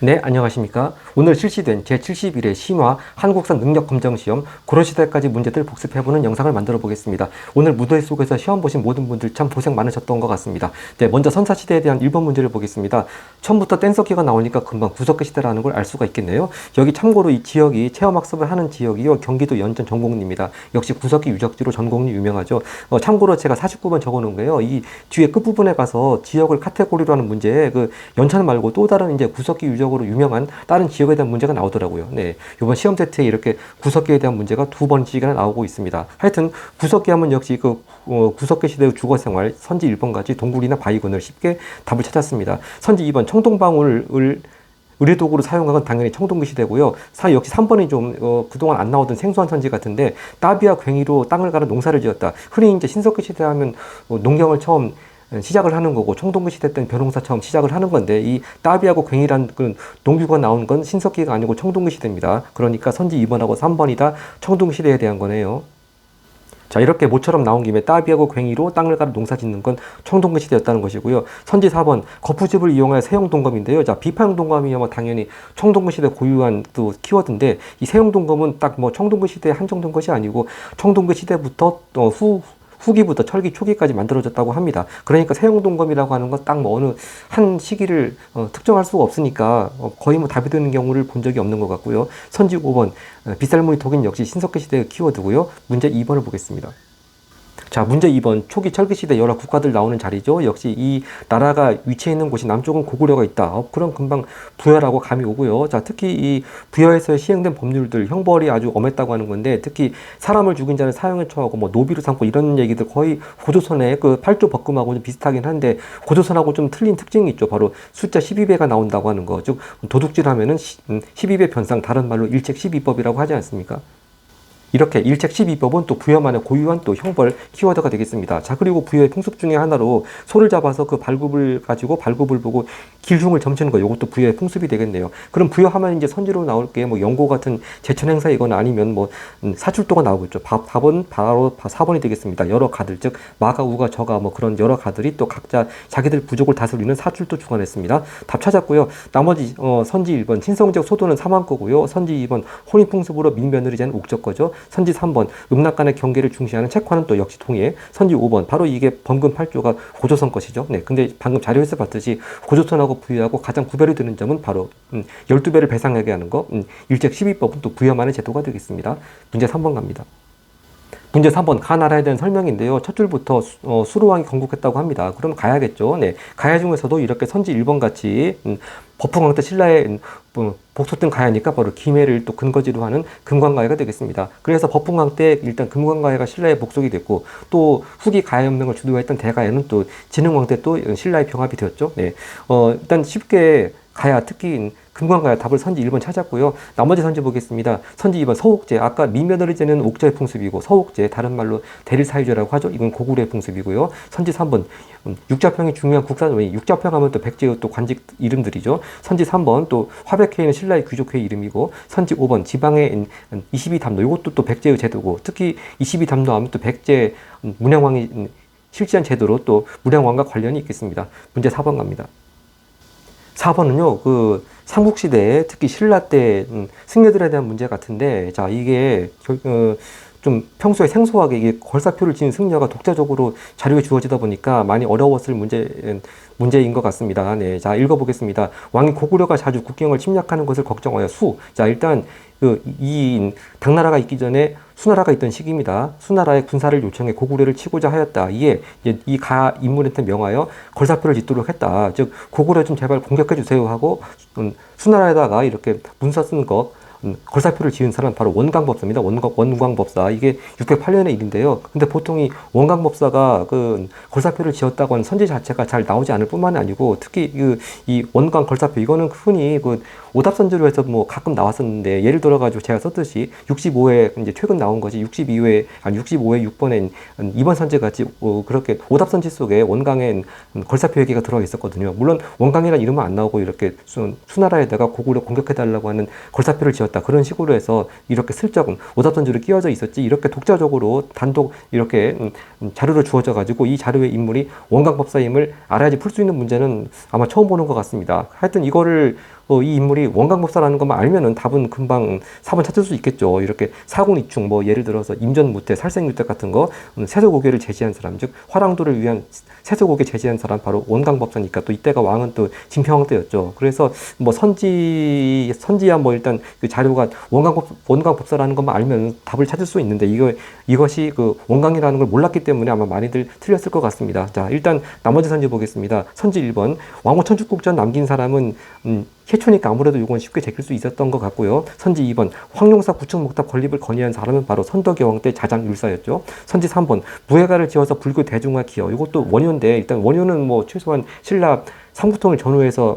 네, 안녕하십니까. 오늘 실시된 제71회 신화 한국사 능력검정시험 고려시대까지 문제들 복습해보는 영상을 만들어 보겠습니다. 오늘 무더위 속에서 시험 보신 모든 분들 참 고생 많으셨던 것 같습니다. 네, 먼저 선사시대에 대한 1번 문제를 보겠습니다. 처음부터 뗀석기가 나오니까 금방 구석기 시대라는 걸 알 수가 있겠네요. 여기 참고로 이 지역이 체험학습을 하는 지역이요, 경기도 연천 전곡리입니다. 역시 구석기 유적지로 전곡리 유명하죠. 참고로 제가 49번 적어놓은 거예요. 이 뒤에 끝부분에 가서 지역을 카테고리로 하는 문제에 그 연천 말고 또 다른 이제 구석기 유적으로 유명한 다른 지역에 대한 문제가 나오더라고요. 네, 이번 시험 세트에 이렇게 구석기에 대한 문제가 2번씩이나 나오고 있습니다. 하여튼 구석기 하면 역시 구석기 시대의 주거생활 선지 1번까지 동굴이나 바위군을 쉽게 답을 찾았습니다. 선지 2번 청동방울을 의뢰도구로 사용한 건 당연히 청동기 시대고요. 역시 3번이 좀 그동안 안 나오던 생소한 선지 같은데, 따비와 괭이로 땅을 갈아 농사를 지었다. 흔히 이제 신석기 시대 하면 농경을 처음 시작을 하는 거고, 청동기 시대 때는 벼농사 처음 시작을 하는 건데, 이 따비하고 괭이란 그 농규가 나온 건 신석기가 아니고 청동기 시대입니다. 그러니까 선지 2번하고 3번이 다 청동기 시대에 대한 거네요. 자, 이렇게 모처럼 나온 김에 따비하고 괭이로 땅을 갈아 농사 짓는 건 청동기 시대였다는 것이고요. 선지 4번 거푸집을 이용하여 세용동검인데요. 자, 비파용동검이야 뭐 당연히 청동기 시대 고유한 또 키워드인데, 이 세용동검은 딱 뭐 청동기 시대에 한정된 것이 아니고 청동기 시대부터 후기부터 철기 초기까지 만들어졌다고 합니다. 그러니까 세용동검이라고 하는 건 딱 뭐 어느 한 시기를 특정할 수가 없으니까 거의 뭐 답이 되는 경우를 본 적이 없는 것 같고요. 선지 5번 빗살무늬 독인 역시 신석기 시대의 키워드고요. 문제 2번을 보겠습니다. 자, 문제 2번 초기 철기시대 여러 국가들 나오는 자리죠. 역시 이 나라가 위치해 있는 곳이 남쪽은 고구려가 있다. 그럼 금방 부여라고 감이 오고요. 자, 특히 이 부여에서 시행된 법률들 형벌이 아주 엄했다고 하는 건데, 특히 사람을 죽인 자는 사형에 처하고 뭐 노비로 삼고 이런 얘기들 거의 고조선의 그 8조 법금하고 좀 비슷하긴 한데, 고조선하고 좀 틀린 특징이 있죠. 바로 숫자 12배가 나온다고 하는 거. 즉 도둑질하면은 12배 변상, 다른 말로 일책 12법이라고 하지 않습니까? 이렇게 일책 12법은 또 부여만의 고유한 또 형벌 키워드가 되겠습니다. 자, 그리고 부여의 풍습 중에 하나로 소를 잡아서 그 발굽을 가지고 발굽을 보고 길흉을 점치는 거, 이것도 부여의 풍습이 되겠네요. 그럼 부여하면 이제 선지로 나올 게 뭐 연고 같은 제천 행사이거나 아니면 뭐 사출도가 나오겠죠. 밥은 바로 4번이 되겠습니다. 여러 가들, 즉 마가, 우가, 저가 뭐 그런 여러 가들이 또 각자 자기들 부족을 다스리는 사출도 주관했습니다. 답 찾았고요. 나머지 선지 1번 친성적 소도는 사만 거고요. 선지 2번 혼인풍습으로 민며느리 제는 옥적 거죠. 선지 3번 음락 간의 경계를 중시하는 책화는 또 역시 동해. 선지 5번 바로 이게 범금 8조가 고조선 것이죠. 네, 근데 방금 자료에서 봤듯이 고조선하고 부여하고 가장 구별이 되는 점은 바로 12배를 배상하게 하는 거. 일책 12법은 또 부여만의 제도가 되겠습니다. 문제 3번 갑니다. 문제 3번 가나라에 대한 설명인데요. 첫 줄부터 수로왕이 건국했다고 합니다. 그럼 가야겠죠. 네, 가야 중에서도 이렇게 선지 1번 같이 버풍왕 때 신라의 복속된 가야니까 바로 김해를 또 근거지로 하는 금관가야가 되겠습니다. 그래서 버풍왕 때 일단 금관가야가 신라의 복속이 됐고, 또 후기 가야연맹을 주도했던 대가야는 또 진흥왕 때 또 신라의 병합이 되었죠. 네, 일단 쉽게 가야, 특히 금관가야 답을 선지 1번 찾았고요. 나머지 선지 보겠습니다. 선지 2번 서옥제, 아까 민며느리제는 옥저의 풍습이고, 서옥제 다른 말로 대릴사유제라고 하죠. 이건 고구려의 풍습이고요. 선지 3번 육자평이 중요한 국사는, 육자평 하면 또 백제의 또 관직 이름들이죠. 선지 3번 또 화백회의는 신라의 귀족회의 이름이고, 선지 5번 지방의 22담로, 이것도 또 백제의 제도고, 특히 22담로 하면 또 백제 문양왕이 실시한 제도로 또 문양왕과 관련이 있겠습니다. 문제 4번 갑니다. 4번은요, 그 삼국시대에 특히 신라 때 승려들에 대한 문제 같은데, 자, 이게 좀 평소에 생소하게 이게 걸사표를 지은 승려가 독자적으로 자료에 주어지다 보니까 많이 어려웠을 문제인 것 같습니다. 네, 자, 읽어보겠습니다. 왕이 고구려가 자주 국경을 침략하는 것을 걱정하여 자, 일단 이 당나라가 있기 전에 수나라가 있던 시기입니다. 수나라의 군사를 요청해 고구려를 치고자 하였다. 이에 이 가 인물한테 명하여 걸사표를 짓도록 했다. 즉 고구려 좀 제발 공격해 주세요 하고 수나라에다가 이렇게 문서 쓰는 거, 걸사표를 지은 사람은 바로 원광법사입니다. 원광법사. 이게 608년의 일인데요. 근데 보통 이 원광법사가 그 걸사표를 지었다고 하는 선지 자체가 잘 나오지 않을 뿐만이 아니고, 특히 이 원광 걸사표, 이거는 흔히 그 오답선지로 해서 뭐 가끔 나왔었는데, 예를 들어가지고 제가 썼듯이 65회 이제 최근 나온 거지, 62회, 아니 65회 6번에 2번 선지 같이 그렇게 오답선지 속에 원광의 걸사표 얘기가 들어가 있었거든요. 물론 원광이라는 이름은 안 나오고 이렇게 수나라에다가 고구려 공격해달라고 하는 걸사표를 지었다, 그런 식으로 해서 이렇게 슬쩍 오답선지로 끼워져 있었지, 이렇게 독자적으로 단독 이렇게 자료로 주어져 가지고 이 자료의 인물이 원광법사임을 알아야지 풀 수 있는 문제는 아마 처음 보는 것 같습니다. 하여튼 이거를 이 인물이 원광법사라는 것만 알면은 답은 금방 4번 찾을 수 있겠죠. 이렇게 사군이충, 뭐 예를 들어서 임전무태, 살생유태 같은 거, 세조고개를 제지한 사람, 즉 화랑도를 위한 세조고개 제지한 사람 바로 원광법사니까, 또 이때가 왕은 또 진평왕 때였죠. 그래서 뭐 선지야 뭐 일단 그 자료가 원광법사라는 것만 알면 답을 찾을 수 있는데, 이것이 그 원광이라는 걸 몰랐기 때문에 아마 많이들 틀렸을 것 같습니다. 자, 일단 나머지 선지 보겠습니다. 선지 1번, 왕후 천축국전 남긴 사람은 해초니까 아무래도 이건 쉽게 제낄 수 있었던 것 같고요. 선지 2번, 황룡사 구축목탑 건립을 건의한 사람은 바로 선덕여왕 때 자장율사였죠. 선지 3번, 무예가를 지어서 불교 대중화 기여. 이것도 원효인데, 일단 원효는 뭐 최소한 신라 삼국통일 전후에서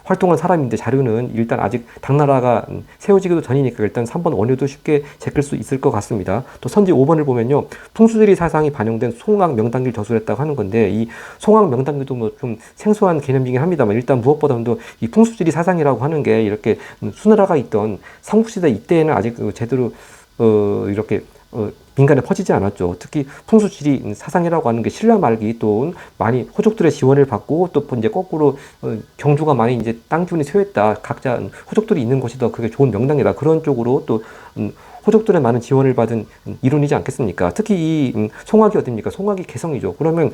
활동한 사람인데, 자료는 일단 아직 당나라가 세워지기도 전이니까 일단 3번 원효도 쉽게 제낄 수 있을 것 같습니다. 또 선지 5번을 보면요, 풍수지리 사상이 반영된 송악 명당기를 저술했다고 하는 건데, 이 송악 명당기도 뭐 좀 생소한 개념이긴 합니다만, 일단 무엇보다도 이 풍수지리 사상이라고 하는 게 이렇게 수나라가 있던 삼국시대 이때에는 아직 제대로 이렇게 민간에 퍼지지 않았죠. 특히 풍수지리 사상이라고 하는 게 신라 말기 또 많이 호족들의 지원을 받고, 또 이제 거꾸로 경주가 많이 이제 땅 기운이 쇠했다, 각자 호족들이 있는 곳이 더 그게 좋은 명당이다, 그런 쪽으로 또 호족들의 많은 지원을 받은 이론이지 않겠습니까? 특히 이 송악이 어딥니까? 송악이 개성이죠. 그러면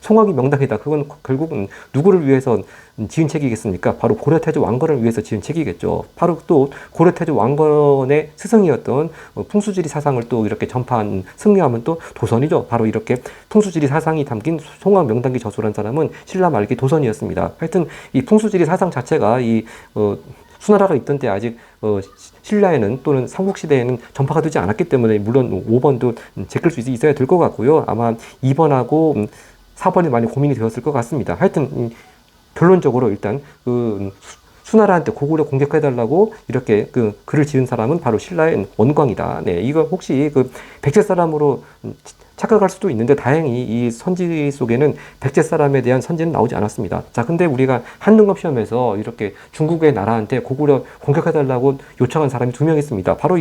송악이 명당이다, 그건 결국 누구를 위해서 지은 책이겠습니까? 바로 고려태조 왕건을 위해서 지은 책이겠죠. 바로 또 고려태조 왕건의 스승이었던 풍수지리 사상을 또 이렇게 전파한 승려하면 또 도선이죠. 바로 이렇게 풍수지리 사상이 담긴 송악 명당기 저술한 사람은 신라 말기 도선이었습니다. 하여튼 이 풍수지리 사상 자체가 수나라가 있던 때 아직 신라에는 또는 삼국시대에는 전파가 되지 않았기 때문에, 물론 5번도 제낄 수 있어야 될 것 같고요. 아마 2번하고 4번이 많이 고민이 되었을 것 같습니다. 하여튼 결론적으로 일단 수나라한테 고구려 공격해달라고 이렇게 글을 지은 사람은 바로 신라의 원광이다. 네, 이거 혹시 백제 사람으로 착각할 수도 있는데, 다행히 이 선지 속에는 백제 사람에 대한 선지는 나오지 않았습니다. 자, 근데 우리가 한등급 시험에서 이렇게 중국의 나라한테 고구려 공격해달라고 요청한 사람이 2명 있습니다. 바로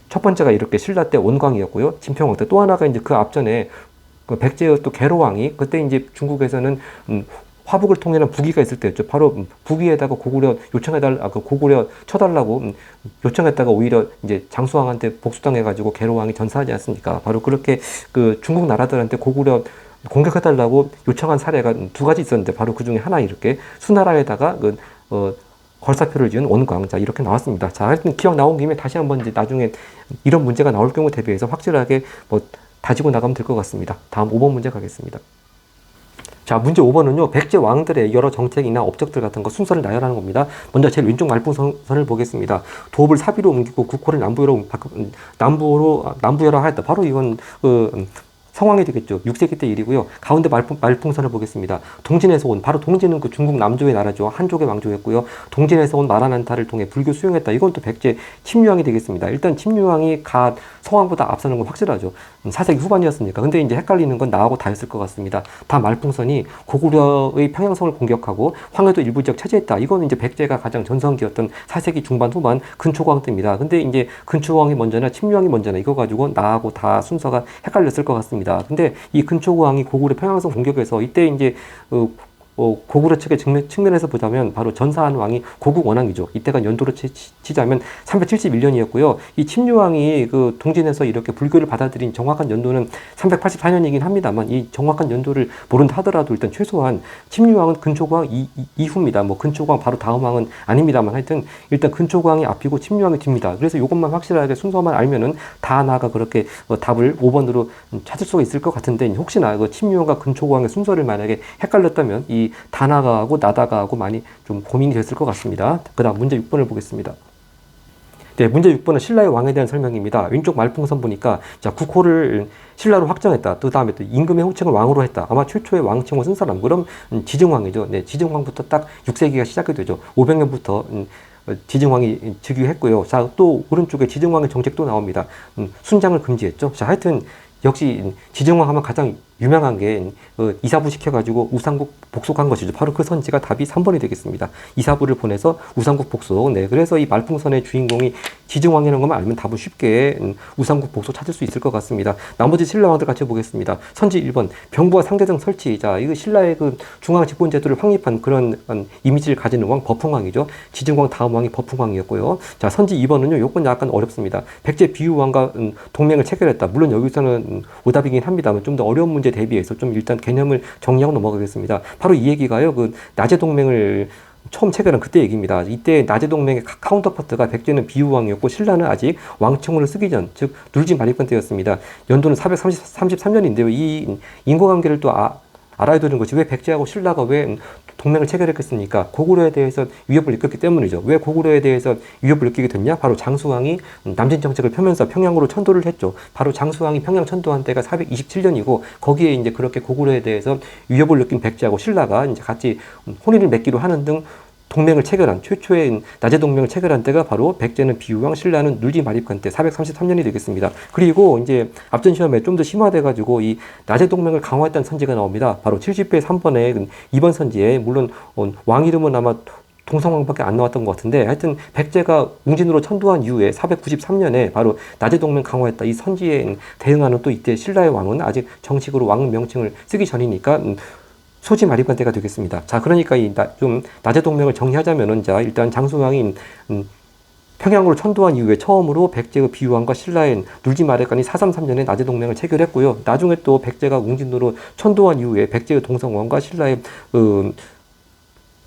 첫 번째가 이렇게 신라 때 원광이었고요. 진평왕 때. 또 하나가 이제 그 앞전에 백제의 또 계로왕이, 그때 이제 중국에서는 화북을 통해는 북위가 있을 때였죠. 바로 북위에다가 고구려 고구려 쳐달라고 요청했다가 오히려 이제 장수왕한테 복수당해가지고 계로왕이 전사하지 않습니까? 바로 그렇게 중국 나라들한테 고구려 공격해달라고 요청한 사례가 2가지 있었는데, 바로 그 중에 하나 이렇게 수나라에다가 걸사표를 지은 원광. 자, 이렇게 나왔습니다. 자, 하여튼 기억 나온 김에 다시 한번 이제 나중에 이런 문제가 나올 경우 대비해서 확실하게 다지고 나가면 될 것 같습니다. 다음 5번 문제 가겠습니다. 자, 문제 5번은요, 백제 왕들의 여러 정책이나 업적들 같은 거 순서를 나열하는 겁니다. 먼저 제일 왼쪽 말풍선을 보겠습니다. 도읍을 사비로 옮기고 국호를 남부여라 하였다. 바로 이건 성황이 되겠죠. 6세기 때 일이고요. 가운데 말풍선을 보겠습니다. 동진에서 온, 바로 동진은 중국 남조의 나라죠. 한족의 왕조였고요. 동진에서 온 마라난타를 통해 불교 수용했다. 이건 또 백제 침유왕이 되겠습니다. 일단 침유왕이 성황보다 앞서는 건 확실하죠. 4세기 후반이었으니까. 근데 이제 헷갈리는 건 나하고 다였을 것 같습니다. 다 말풍선이 고구려의 평양성을 공격하고 황해도 일부 지역 차지했다. 이거는 이제 백제가 가장 전성기였던 4세기 중반 후반 근초광 때입니다. 근데 이제 근초광이 먼저나 침유왕이 먼저나 이거 가지고 나하고 다 순서가 헷갈렸을 것 같습니다. 근데 이 근초광이 고구려 평양성 공격에서 이때 이제 고구려 측의 측면에서 보자면 바로 전사한 왕이 고국원왕이죠. 이때가 연도로 치자면 371년이었고요. 이 침유왕이 동진에서 이렇게 불교를 받아들인 정확한 연도는 384년이긴 합니다만, 이 정확한 연도를 모른다 하더라도 일단 최소한 침유왕은 근초광 이후입니다. 뭐 근초광 바로 다음 왕은 아닙니다만, 하여튼 일단 근초광이 앞이고 침유왕이 뒤입니다. 그래서 이것만 확실하게 순서만 알면은 다나가 그렇게 답을 5번으로 찾을 수가 있을 것 같은데, 혹시나 침유왕과 근초광의 순서를 만약에 헷갈렸다면 이 다나가하고 나다가하고 많이 좀 고민이 됐을 것 같습니다. 그 다음 문제 6번을 보겠습니다. 네, 문제 6번은 신라의 왕에 대한 설명입니다. 왼쪽 말풍선 보니까, 자, 국호를 신라로 확정했다. 그 다음에 또 임금의 호칭을 왕으로 했다. 아마 최초의 왕칭을 쓴 사람, 그럼 지증왕이죠. 네, 지증왕부터 딱 6세기가 시작이 되죠. 500년부터 지증왕이 즉위했고요. 자, 또 오른쪽에 지증왕의 정책도 나옵니다. 순장을 금지했죠. 자, 하여튼 역시 지증왕 하면 가장 유명한 게 이사부 시켜가지고 우상국 복속한 것이죠. 바로 그 선지가 답이 3번이 되겠습니다. 이사부를 보내서 우상국 복속. 네, 그래서 이 말풍선의 주인공이 지증왕이라는 것만 알면 답을 쉽게 우상국 복속 찾을 수 있을 것 같습니다. 나머지 신라왕들 같이 보겠습니다. 선지 1번 병부와 상대등 설치. 자, 이거 신라의 그 중앙 집권 제도를 확립한 그런 이미지를 가지는 왕 버풍왕이죠. 지증왕 다음 왕이 버풍왕이었고요. 자, 선지 2번은요. 요건 약간 어렵습니다. 백제 비유왕과 동맹을 체결했다. 물론 여기서는 오답이긴 합니다만 좀 더 어려운 문제 대비해서 좀 일단 개념을 정리하고 넘어가겠습니다. 바로 이 얘기가요. 그 나제 동맹을 처음 체결한 그때 얘기입니다. 이때 나제 동맹의 카운터파트가 백제는 비유왕이었고 신라는 아직 왕청으로 쓰기 전, 즉 눌진 말입권 때였습니다. 연도는 433년인데요. 이 인과관계를 또 알아야 되는 것이 왜 백제하고 신라가 왜 동맹을 체결했겠습니까? 고구려에 대해서 위협을 느꼈기 때문이죠. 왜 고구려에 대해서 위협을 느끼게 됐냐? 바로 장수왕이 남진 정책을 펴면서 평양으로 천도를 했죠. 바로 장수왕이 평양 천도한 때가 427년이고 거기에 이제 그렇게 고구려에 대해서 위협을 느낀 백제하고 신라가 이제 같이 혼인을 맺기로 하는 등 동맹을 체결한 최초의 나제 동맹을 체결한 때가 바로 백제는 비유왕, 신라는 눌지 말입관 때 433년이 되겠습니다. 그리고 이제 앞전 시험에 좀 더 심화돼 가지고 이 나제 동맹을 강화했다는 선지가 나옵니다. 바로 70배 3번에 2번 선지에 물론 왕 이름은 아마 동성왕밖에 안 나왔던 것 같은데 하여튼 백제가 웅진으로 천도한 이후에 493년에 바로 나제 동맹 강화했다. 이 선지에 대응하는 또 이때 신라의 왕은 아직 정식으로 왕 명칭을 쓰기 전이니까 소지 말입관 때가 되겠습니다. 자, 그러니까 좀 나제 동맹을 정리하자면은 자, 일단 장수왕이 평양으로 천도한 이후에 처음으로 백제의 비유왕과 신라의 눌지 말입관이 433년에 나제 동맹을 체결했고요. 나중에 또 백제가 웅진으로 천도한 이후에 백제의 동성왕과 신라의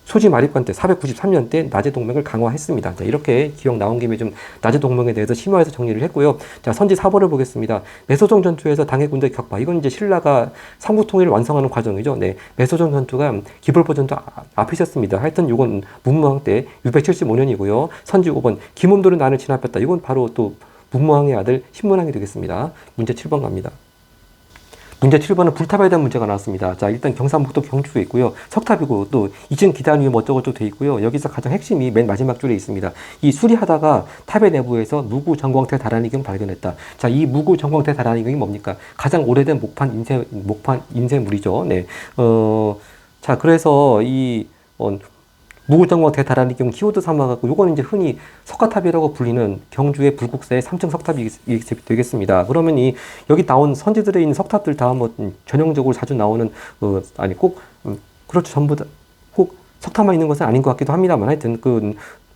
소지 말입관 때 493년 때 나제 동맹을 강화했습니다. 자, 이렇게 기억 나온 김에 좀 나제 동맹에 대해서 심화해서 정리를 했고요. 자, 선지 4번을 보겠습니다. 매소정 전투에서 당해 군대 격파. 이건 이제 신라가 삼국 통일을 완성하는 과정이죠. 네, 매소정 전투가 기벌포 전투 앞에 있었습니다. 하여튼 이건 문무왕 때 675년이고요. 선지 5번 김원도는 난을 진압했다. 이건 바로 또 문무왕의 아들 신문왕이 되겠습니다. 문제 7번 갑니다. 문제 7번은 불탑에 대한 문제가 나왔습니다. 자, 일단 경상북도 경주에 있고요. 석탑이고 또 2층 기단 위에 어쩌고저쩌고 돼 있고요. 여기서 가장 핵심이 맨 마지막 줄에 있습니다. 이 수리하다가 탑의 내부에서 무구 전광태 다란이경 발견했다. 자, 이 무구 전광태 다란이경이 뭡니까? 가장 오래된 목판 인쇄물이죠. 네. 자, 그래서 무구정광 대다란이경 키워드 삼아갖고 요거는 이제 흔히 석가탑이라고 불리는 경주의 불국사의 3층 석탑이 되겠습니다. 그러면 여기 나온 선지들에 있는 석탑들 다 뭐 전형적으로 자주 나오는 아니 꼭 그렇죠, 전부 다 꼭 석탑만 있는 것은 아닌 것 같기도 합니다만 하여튼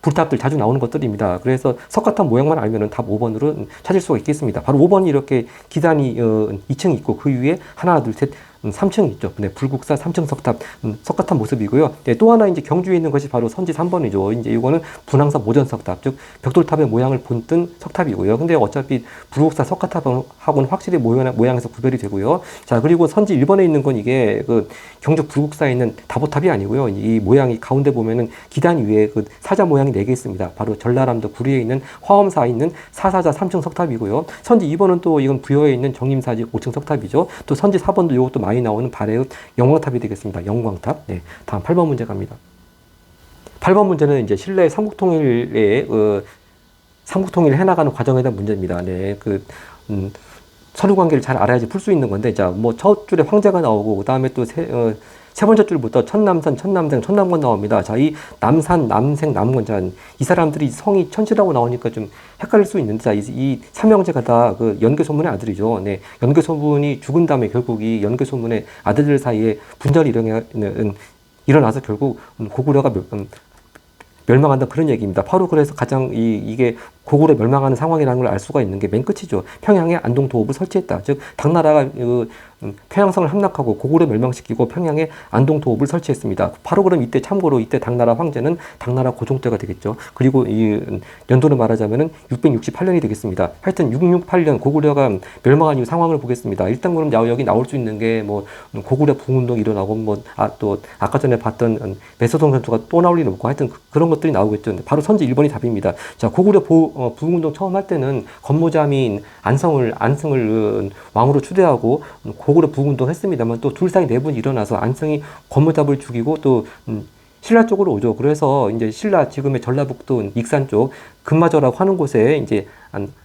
불탑들 자주 나오는 것들입니다. 그래서 석가탑 모양만 알면은 답 5번으로 찾을 수가 있겠습니다. 바로 5번이 이렇게 기단이 2층 있고 그 위에 하나 둘 셋 3층 있죠. 네, 불국사 3층 석탑, 석가탑 모습이고요. 네, 또 하나 이제 경주에 있는 것이 바로 선지 3번이죠. 이제 이거는 분황사 모전 석탑, 즉 벽돌탑의 모양을 본뜬 석탑이고요. 근데 어차피 불국사 석가탑하고는 확실히 모양에서 구별이 되고요. 자, 그리고 선지 1번에 있는 건 이게 경주 불국사에 있는 다보탑이 아니고요. 이 모양이 가운데 보면은 기단 위에 사자 모양이 4개 있습니다. 바로 전라남도 구리에 있는 화엄사에 있는 사사자 3층 석탑이고요. 선지 2번은 또 이건 부여에 있는 정림사지 5층 석탑이죠. 또 선지 4번도 이것도 많이 나오는 발해의 영광탑이 되겠습니다. 영광탑. 네, 다음 8번 문제 갑니다. 8번 문제는 이제 신라의 삼국통일의 삼국통일을 해나가는 과정에 대한 문제입니다. 네, 서류 관계를 잘 알아야지 풀 수 있는 건데, 자, 뭐 첫 줄에 황제가 나오고 그 다음에 또 세 번째 줄부터 천남산, 천남생, 천남권 나옵니다. 자, 이 남산, 남생, 남권, 자, 이 사람들이 성이 천치라고 나오니까 좀 헷갈릴 수 있는데, 자, 이 삼형제가 다 연개소문의 아들이죠. 네, 연개소문이 죽은 다음에 결국 이 연개소문의 아들들 사이에 분전이 일어나서 결국 고구려가 멸망한다 그런 얘기입니다. 바로 그래서 가장 이게 고구려 멸망하는 상황이라는 걸 알 수가 있는 게 맨 끝이죠. 평양에 안동 도읍을 설치했다. 즉 당나라가 평양성을 함락하고 고구려 멸망시키고 평양에 안동 도읍을 설치했습니다. 바로 그럼 이때 참고로 이때 당나라 황제는 당나라 고종 때가 되겠죠. 그리고 이 연도를 말하자면은 668년이 되겠습니다. 하여튼 668년 고구려가 멸망한 이후 상황을 보겠습니다. 일단 그럼 여기 나올 수 있는 게 뭐 고구려 부운동이 일어나고 또 아까 전에 봤던 매소동 전투가 또 나올 리는 없고 하여튼 그런 것들이 나오겠죠. 바로 선지 1번이 답입니다. 자, 고구려 부흥운동 처음 할 때는 건모자민 안승을 왕으로 추대하고 고구려 부흥운동 했습니다만 또 둘 사이 내분이 일어나서 안승이 건모잡을 죽이고 또 신라 쪽으로 오죠. 그래서 이제 신라 지금의 전라북도 익산 쪽 금마저라고 하는 곳에 이제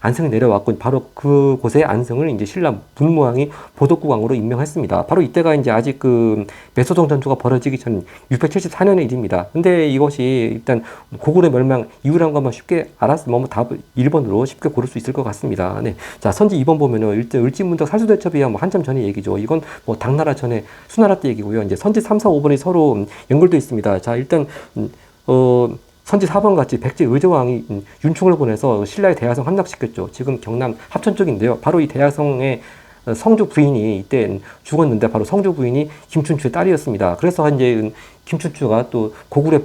안성이 내려왔고 바로 그곳에 안성을 이제 신라 문무왕이 보덕국왕으로 임명했습니다. 바로 이때가 이제 아직 그 매소동 전투가 벌어지기 전 674년의 일입니다. 근데 이것이 일단 고구려 멸망 이후라는 것만 쉽게 알았으면 뭐 답을 1번으로 쉽게 고를 수 있을 것 같습니다. 네. 자, 선지 2번 보면은 일단 을지문덕 살수대첩이야 뭐 한참 전의 얘기죠. 이건 뭐 당나라 전에 수나라 때 얘기고요. 이제 선지 3, 4, 5번이 서로 연결되어 있습니다. 자, 일단 선지 4번 같이 백제 의정왕이 윤충을 보내서 신라의 대야성 함락시켰죠. 지금 경남 합천 쪽인데요. 바로 이 대야성의 성주 부인이 이때 죽었는데 바로 성주 부인이 김춘추의 딸이었습니다. 그래서 이제 김춘추가 또 고구려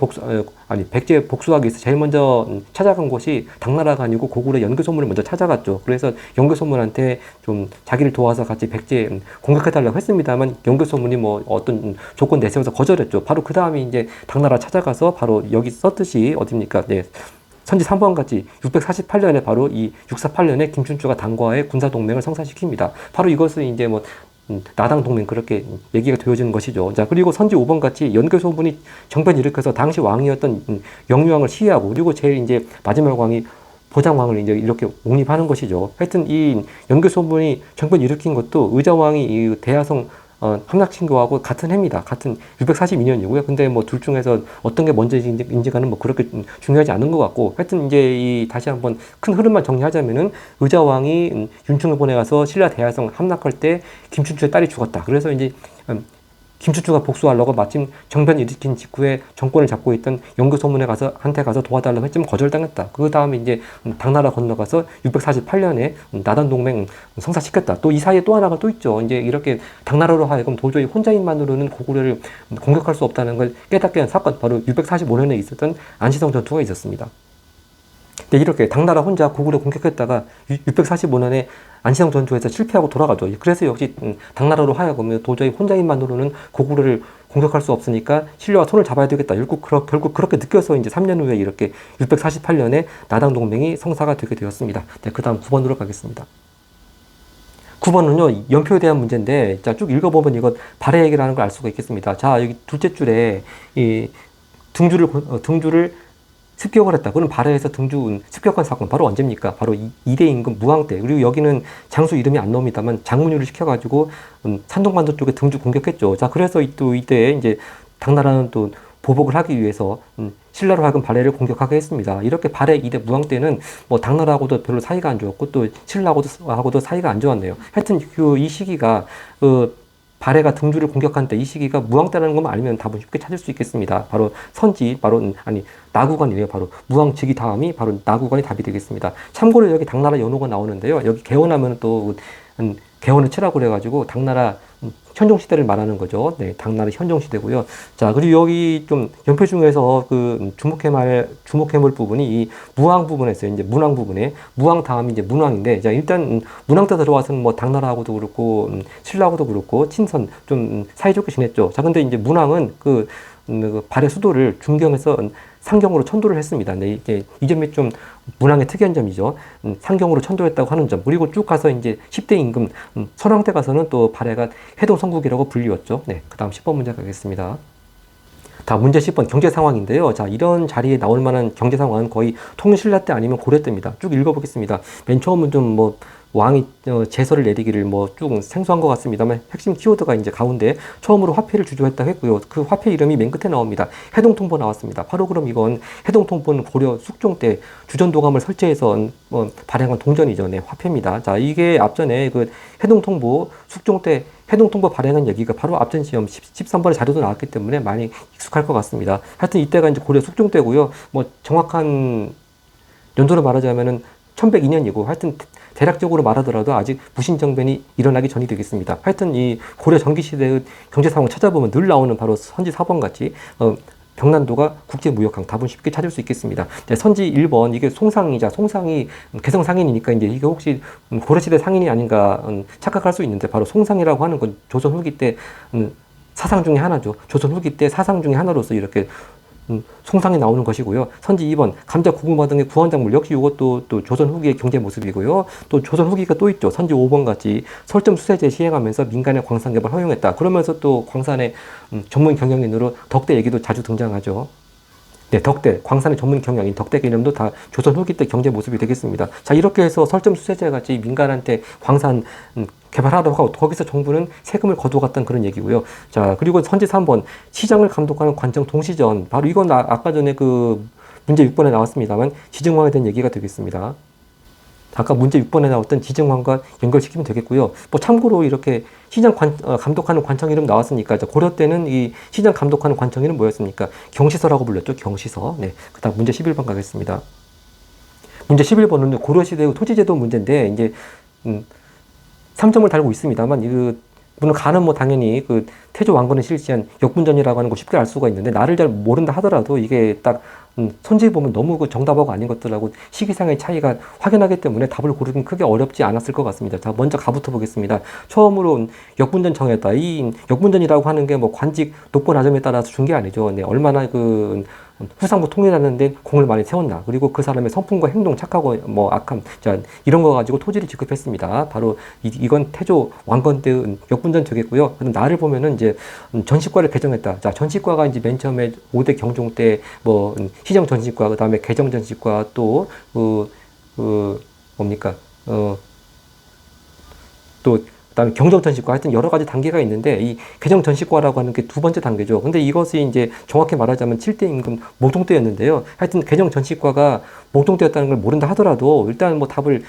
백제 복수하기 위해서 제일 먼저 찾아간 곳이 당나라가 아니고 고구려 연교소문을 먼저 찾아갔죠. 그래서 연교소문한테 좀 자기를 도와서 같이 백제 공격해달라고 했습니다만 연교소문이 뭐 어떤 조건 내세워서 거절했죠. 바로 그 다음에 이제 당나라 찾아가서 바로 여기 썼듯이 어딥니까? 네. 선지 3번 같이 648년에 바로 이 648년에 김춘추가 당과의 군사 동맹을 성사시킵니다. 바로 이것은 이제 뭐 나당 동맹 그렇게 얘기가 되어지는 것이죠. 자, 그리고 선지 5번 같이 연교소문이 정변 일으켜서 당시 왕이었던 영유왕을 시해하고 그리고 제일 이제 마지막 왕이 보장왕을 이제 이렇게 옹립하는 것이죠. 하여튼 이 연교소문이 정변 일으킨 것도 의자왕이 이 대야성 함락친교하고 같은 해입니다. 같은 642년이고요. 근데 뭐 둘 중에서 어떤 게 먼저인지가는 뭐 그렇게 중요하지 않은 것 같고, 하여튼 이제 이 다시 한번 큰 흐름만 정리하자면은 의자왕이 윤충을 보내가서 신라 대야성 함락할 때 김춘추의 딸이 죽었다. 그래서 이제 김춘추가 복수하려고 마침 정변 일으킨 직후에 정권을 잡고 있던 연교소문에 한테 가서 도와달라고 했지만 거절당했다. 그 다음에 이제 당나라 건너가서 648년에 나단 동맹 성사시켰다. 또 이 사이에 또 하나가 또 있죠. 이제 이렇게 당나라로 하여금 도저히 혼자인만으로는 고구려를 공격할 수 없다는 걸 깨닫게 한 사건, 바로 645년에 있었던 안시성 전투가 있었습니다. 근데 이렇게 당나라 혼자 고구려 공격했다가 645년에 안시성 전투에서 실패하고 돌아가죠. 그래서 역시 당나라로 하여금 도저히 혼자인만으로는 고구려를 공격할 수 없으니까 신라와 손을 잡아야 되겠다. 결국 그렇게 느껴서 이제 3년 후에 이렇게 648년에 나당 동맹이 성사가 되게 되었습니다. 네, 그 다음 9번으로 가겠습니다. 9번은요, 연표에 대한 문제인데, 자, 쭉 읽어보면 이거 발해 얘기라는 걸 알 수가 있겠습니다. 자, 여기 둘째 줄에 이 등주를 습격을 했다. 그건 발해에서 등주 습격한 사건 바로 언제입니까? 바로 이대 임금 무왕 때. 그리고 여기는 장수 이름이 안 나옵니다만 장문유를 시켜가지고 산동반도 쪽에 등주 공격했죠. 자, 그래서 또 이때 이제 당나라는 또 보복을 하기 위해서 신라로 하여금 발해를 공격하게 했습니다. 이렇게 발해 이대 무왕 때는 뭐 당나라하고도 별로 사이가 안 좋았고 또 신라하고도 사이가 안 좋았네요. 하여튼 이 시기가 발해가 등주를 공격한 때 이 시기가 무왕 때라는 것만 알면 답은 쉽게 찾을 수 있겠습니다. 바로 나구관이래요. 바로 무왕 즉위 다음이 바로 나구관이 답이 되겠습니다. 참고로 여기 당나라 연호가 나오는데요. 여기 개원하면 또 개원을 치라고 그래가지고 당나라 현종시대를 말하는 거죠. 네, 당나라 현종시대고요. 자, 그리고 여기 좀 연표 중에서 주목해볼 부분이 이 무왕 부분에서요. 이제 문왕 부분에 무왕 다음이 이제 문왕인데, 자, 일단 문왕 때 들어와서는 뭐 당나라하고도 그렇고 신라하고도 그렇고 친선 좀 사이좋게 지냈죠. 자, 근데 이제 문왕은 그 발해 수도를 중경에서 상경으로 천도를 했습니다. 네, 이제 이 점이 좀 문왕의 특이한 점이죠. 상경으로 천도했다고 하는 점. 그리고 쭉 가서 이제 10대 임금 선왕 때 가서는 또 발해가 해동성국이라고 불리웠죠. 네, 그 다음 10번 문제 가겠습니다. 다 문제 10번 경제 상황인데요. 자, 이런 자리에 나올 만한 경제 상황은 거의 통신라 때 아니면 고려 때입니다. 쭉 읽어보겠습니다. 맨 처음은 좀 뭐 왕이 제서를 내리기를 뭐 쭉 생소한 것 같습니다만 핵심 키워드가 이제 가운데 처음으로 화폐를 주조했다고 했고요. 그 화폐 이름이 맨 끝에 나옵니다. 해동통보 나왔습니다. 바로 그럼 이건 해동통보는 고려 숙종 때 주전도감을 설치해서 발행한 동전이죠. 네, 화폐입니다. 자, 이게 앞전에 그 해동통보 숙종 때 해동통보 발행한 얘기가 바로 앞전 시험 13번의 자료도 나왔기 때문에 많이 익숙할 것 같습니다. 하여튼 이때가 이제 고려 숙종 때고요. 뭐 정확한 연도로 말하자면은 1102년이고 하여튼 대략적으로 말하더라도 아직 무신정변이 일어나기 전이 되겠습니다. 하여튼 이 고려 전기시대의 경제 상황 찾아보면 늘 나오는 바로 선지 4번 같이 병난도가 국제무역항 답은 쉽게 찾을 수 있겠습니다. 네, 선지 1번 이게 송상이자 송상이 개성 상인이니까 이제 이게 혹시 고려시대 상인이 아닌가 착각할 수 있는데 바로 송상이라고 하는 건 조선 후기 때 사상 중에 하나죠. 조선 후기 때 사상 중에 하나로서 이렇게 송상이 나오는 것이고요. 선지 2번 감자, 고구마 등의 구원작물 역시 이것도 또 조선 후기의 경제 모습이고요. 또 조선 후기가 또 있죠. 선지 5번 같이 설점 수세제 시행하면서 민간의 광산 개발 허용했다. 그러면서 또 광산의 전문 경영인으로 덕대 얘기도 자주 등장하죠. 네, 덕대, 광산의 전문 경영인 덕대 개념도 다 조선 후기 때 경제 모습이 되겠습니다. 자, 이렇게 해서 설점 수세제 같이 민간한테 광산 개발하라고 하고 거기서 정부는 세금을 거두어갔다는 그런 얘기고요. 자, 그리고 선지 3번 시장을 감독하는 관청 동시전, 바로 이건 아까 전에 그 문제 6번에 나왔습니다만 지정화에 대한 얘기가 되겠습니다. 아까 문제 6번에 나왔던 지정황과 연결시키면 되겠고요. 뭐 참고로 이렇게 시장 감독하는 관청 이름 나왔으니까 고려 때는 이 시장 감독하는 관청 이름 뭐였습니까? 경시서라고 불렸죠. 경시서. 네. 그다음 문제 11번 가겠습니다. 문제 11번은 고려시대 토지제도 문제인데 이제 3점을 달고 있습니다만 물론 가는 뭐 당연히 그 태조 왕건이 실시한 역분전이라고 하는 거 쉽게 알 수가 있는데 나를 잘 모른다 하더라도 이게 딱 손질 보면 너무 그 정답하고 아닌 것들하고 시기상의 차이가 확연하기 때문에 답을 고르긴 크게 어렵지 않았을 것 같습니다. 자, 먼저 가부터 보겠습니다. 처음으로 역분전 정했다. 이 역분전이라고 하는 게 뭐 관직 높고 낮음에 따라서 준 게 아니죠. 네, 얼마나 그 후상부 통일하는데 공을 많이 세웠나. 그리고 그 사람의 성품과 행동 착하고 뭐 악함. 자, 이런 거 가지고 토지를 지급했습니다. 바로 이건 태조 왕건 때 역분전 되겠고요. 그럼 나를 보면은 이제 전시과를 개정했다. 자, 전시과가 이제 맨 처음에 5대 경종 때 뭐 시정 전시과, 그 다음에 개정 전시과 또 뭡니까? 또 그다음에 경정전시과, 하여튼 여러 가지 단계가 있는데 이 개정전시과라고 하는 게 두 번째 단계죠. 근데 이것이 이제 정확히 말하자면 7대 임금 목동대였는데요. 하여튼 개정전시과가 목동대였다는 걸 모른다 하더라도 일단 뭐 답을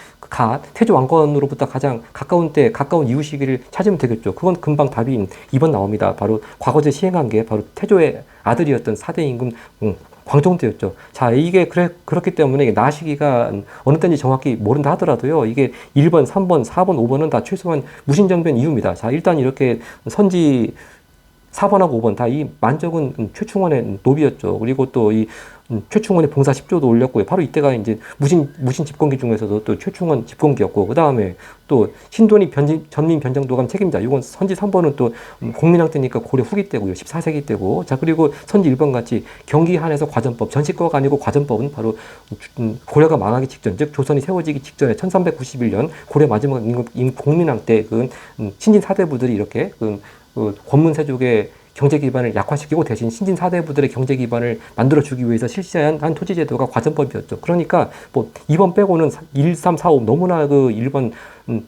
태조 왕건으로부터 가장 가까운 이후 시기를 찾으면 되겠죠. 그건 금방 답이 2번 나옵니다. 바로 과거제 시행한 게 바로 태조의 아들이었던 4대 임금 광종대였죠. 자, 이게 그렇기 때문에 나 시기가 어느 때인지 정확히 모른다 하더라도요. 이게 1번, 3번, 4번, 5번은 다 최소한 무신정변 이후입니다. 자, 일단 이렇게 선지 4번하고 5번 다 이 만적은 최충원의 노비였죠. 그리고 또 이 최충원의 봉사 10조도 올렸고요. 바로 이때가 이제 무신 집권기 중에서도 또 최충원 집권기였고, 그 다음에 또 신돈이 전민 변정도감 책임자. 이건 선지 3번은 또 공민왕 때니까 고려 후기 때고요. 14세기 때고. 자, 그리고 선지 1번 같이 경기 한에서 과전법, 전시과가 아니고 과전법은 바로 고려가 망하기 직전, 즉 조선이 세워지기 직전에 1391년 고려 마지막 공민왕 때 그 신진 사대부들이 이렇게 권문세족의 경제 기반을 약화시키고 대신 신진 사대부들의 경제 기반을 만들어주기 위해서 실시한 한 토지제도가 과전법이었죠. 그러니까 뭐 2번 빼고는 1, 3, 4, 5 너무나 그 1번